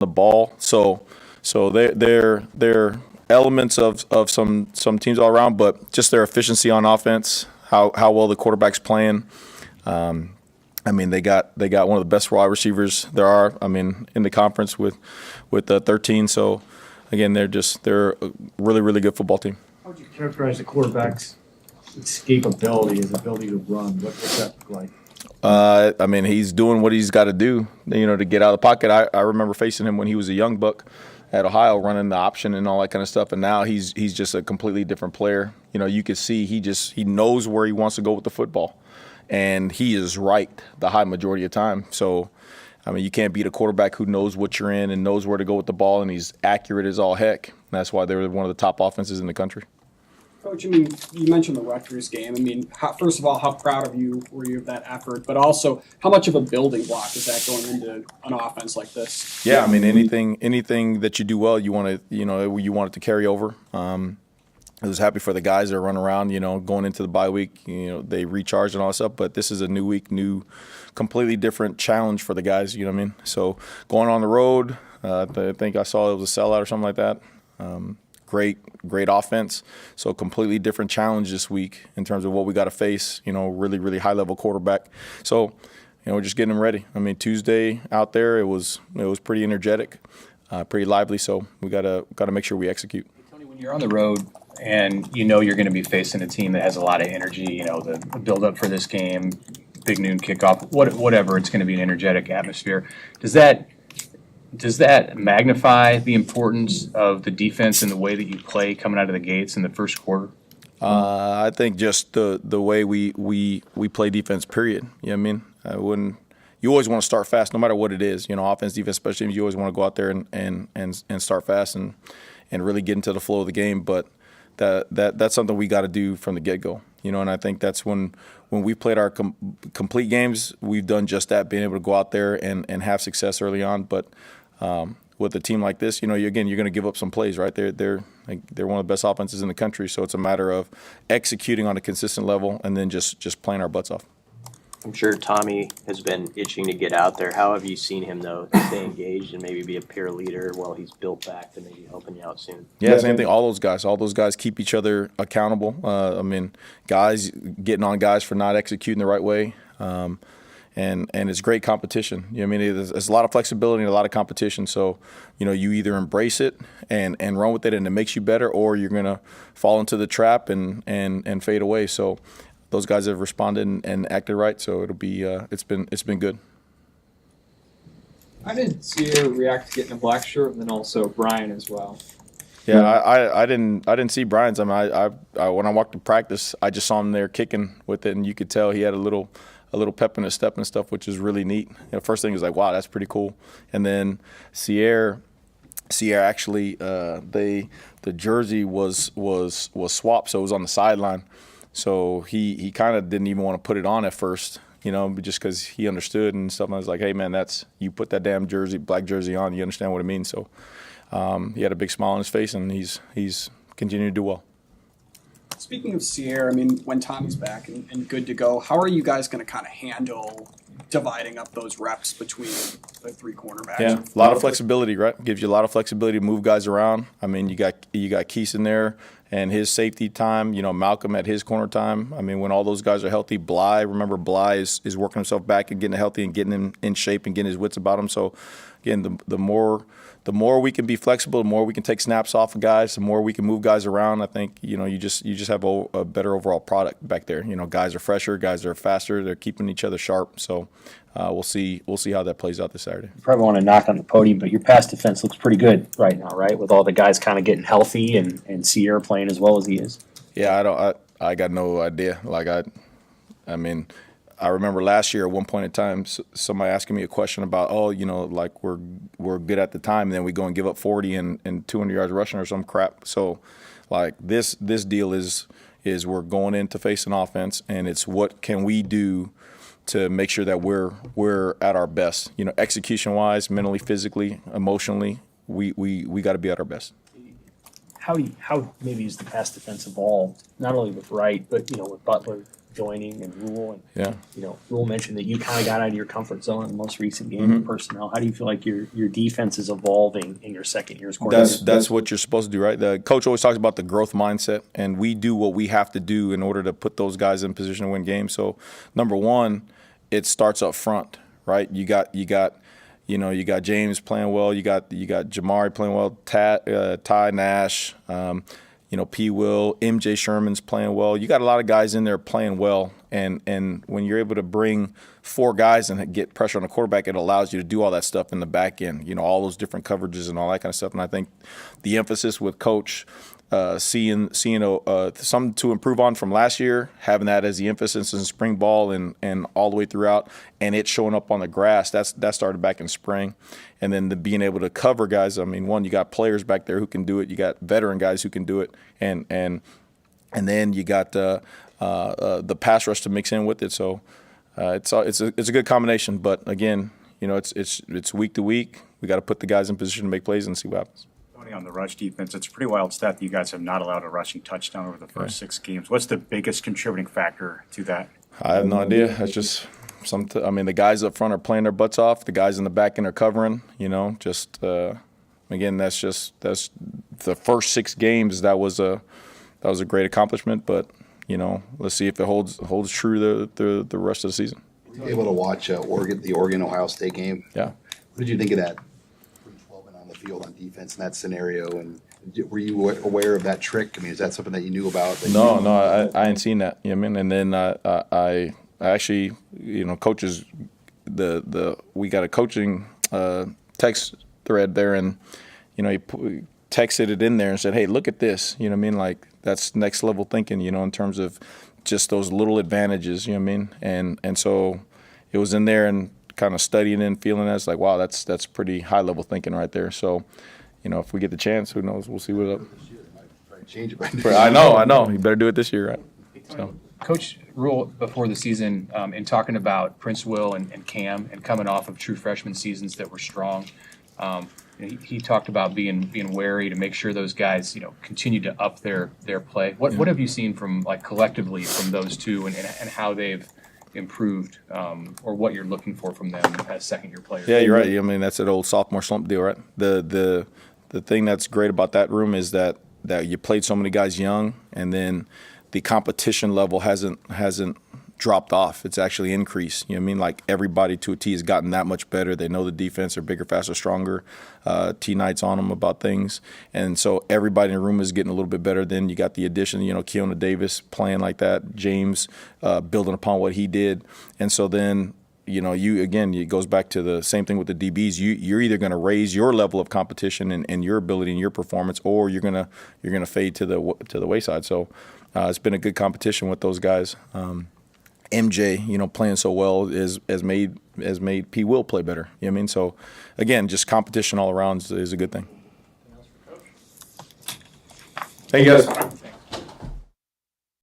the ball. So they're elements of some teams all around, but just their efficiency on offense, how well the quarterback's playing. I mean, they got one of the best wide receivers there are. I mean, in the conference with 13. So again, they're a really, really good football team. How would you characterize the quarterback's escapability, his ability to run? What's that look like? I mean, he's doing what he's got to do, to get out of the pocket. I remember facing him when he was a young buck at Ohio, running the option and all that kind of stuff. And now he's just a completely different player. You could see he knows where he wants to go with the football, and he is right the high majority of the time. So, I mean, you can't beat a quarterback who knows what you're in and knows where to go with the ball, and he's accurate as all heck. And that's why they're one of the top offenses in the country. Coach, I mean, you mentioned the Rutgers game. I mean, first of all, how proud of you were you of that effort? But also, how much of a building block is that going into an offense like this? Yeah, I mean, anything that you do well, you want it to carry over. I was happy for the guys that run around, going into the bye week. They recharge and all that stuff. But this is a new week, completely different challenge for the guys. You know what I mean? So going on the road, I think I saw it was a sellout or something like that. Great offense. So completely different challenge this week in terms of what we got to face. Really, really high level quarterback. So, we're just getting them ready. I mean, Tuesday out there, it was pretty energetic, pretty lively. So we got to make sure we execute. Tony, when you're on the road and you're going to be facing a team that has a lot of energy, the build up for this game, big noon kickoff, whatever, it's going to be an energetic atmosphere. Does that magnify the importance of the defense and the way that you play coming out of the gates in the first quarter? I think just the way we play defense, period. You know what I mean? You always want to start fast, no matter what it is. Offense, defense, special teams, you always want to go out there and start fast and really get into the flow of the game. But that's something we got to do from the get-go. And I think that's when we played our complete games, we've done just that, being able to go out there and have success early on. But with a team like this, you're going to give up some plays, right? They're one of the best offenses in the country, so it's a matter of executing on a consistent level and then just playing our butts off. I'm sure Tommy has been itching to get out there. How have you seen him, though, stay engaged and maybe be a peer leader while he's built back to maybe helping you out soon? Yeah, same thing. All those guys keep each other accountable. Guys getting on guys for not executing the right way. And it's great competition. There's a lot of flexibility and a lot of competition. So, you either embrace it and run with it and it makes you better, or you're going to fall into the trap and fade away. So those guys have responded and acted right. So it'll be it's been good. I did see you react to getting a black shirt, and then also Brian as well. Yeah, I didn't see Brian's. I mean, I when I walked to practice, I just saw him there kicking with it, and you could tell he had a little pep in his step and stuff, which is really neat. First thing is like, wow, that's pretty cool. And then Sierra actually, the jersey was swapped, so it was on the sideline. So he kind of didn't even want to put it on at first, just because he understood and stuff. And I was like, hey man, you put that damn black jersey on, you understand what it means. So he had a big smile on his face, and he's continuing to do well. Speaking of Sierra, I mean, when Tommy's back and good to go, how are you guys going to kind of handle dividing up those reps between the three cornerbacks? Yeah, a lot of flexibility, right? Gives you a lot of flexibility to move guys around. I mean, you got Keese in there and his safety time. Malcolm at his corner time. I mean, when all those guys are healthy, Bly is working himself back and getting healthy and getting him in shape and getting his wits about him. So, again, the more we can be flexible, the more we can take snaps off of guys, the more we can move guys around. I think you just have a better overall product back there. Guys are fresher, guys are faster, they're keeping each other sharp. So we'll see how that plays out this Saturday. You probably want to knock on the podium, but your pass defense looks pretty good right now, right? With all the guys kind of getting healthy and Sierra playing as well as he is. Yeah, I got no idea. I mean, I remember last year at one point in time, somebody asking me a question about, we're good at the time, and then we go and give up 40 and 200 yards rushing or some crap. So, this deal is we're going in to face an offense, and it's what can we do to make sure that we're at our best. Execution-wise, mentally, physically, emotionally, we got to be at our best. How maybe is the pass defense evolved, not only with Wright, but with Butler joining and Rule. And, Yeah. Rule mentioned that you kind of got out of your comfort zone in the most recent game Mm-hmm. with personnel. How do you feel like your defense is evolving in your second year as coordinator? That's what you're supposed to do, right? The coach always talks about the growth mindset, and we do what we have to do in order to put those guys in position to win games. So, number one, it starts up front, right? You got James playing well. You got Jamari playing well. Ty Nash. P. Will, MJ Sherman's playing well. You got a lot of guys in there playing well, and when you're able to bring 4 guys and get pressure on the quarterback, it allows you to do all that stuff in the back end. All those different coverages and all that kind of stuff. And I think the emphasis with Coach seeing something to improve on from last year, having that as the emphasis in spring ball and all the way throughout, and it showing up on the grass. That started back in spring, and then being able to cover guys. I mean, one, you got players back there who can do it. You got veteran guys who can do it, and then you got the pass rush to mix in with it. So it's a good combination. But again, it's week to week. We got to put the guys in position to make plays and see what happens. On the rush defense, it's a pretty wild stat that you guys have not allowed a rushing touchdown over the first 6 games. What's the biggest contributing factor to that? I have no idea. That's just the guys up front are playing their butts off. The guys in the back end are covering. Again, that's the first 6 games. That was a great accomplishment. But let's see if it holds true the rest of the season. Were you able to watch the Oregon-Ohio State game? Yeah. What did you think of that? 12 on the field on defense in that scenario, and were you aware of that trick? I mean, is that something that you knew about? No, I hadn't seen that. You know what I mean? And then I actually, coaches, we got a coaching text thread there, and he texted it in there and said, "Hey, look at this." You know what I mean? Like, that's next level thinking. In terms of just those little advantages. You know what I mean? And so it was in there and kind of studying and feeling that. It's like, wow, that's pretty high level thinking right there. So, if we get the chance, who knows? We'll see what's up. Change it I know. You better do it this year, right? So. Coach Rule, before the season, in talking about Prince Will and Cam and coming off of true freshman seasons that were strong, he talked about being wary to make sure those guys, continue to up their play. What have you seen from collectively from those two and how they've improved, or what you're looking for from them as second-year players? Yeah, you're right. I mean, that's that old sophomore slump deal, right? The thing that's great about that room is that you played so many guys young, and then the competition level hasn't dropped off. It's actually increased. You know what I mean? Like, everybody to a T has gotten that much better. They know the defense. They're bigger, faster, stronger. T-Night's on them about things. And so everybody in the room is getting a little bit better. Then you got the addition, Keona Davis playing like that, James building upon what he did. And so then, it goes back to the same thing with the DBs. You're either going to raise your level of competition and your ability and your performance, or you're gonna fade to the wayside. So it's been a good competition with those guys. MJ, playing so well has made P. Will play better. You know what I mean? So again, just competition all around is a good thing. Hey guys.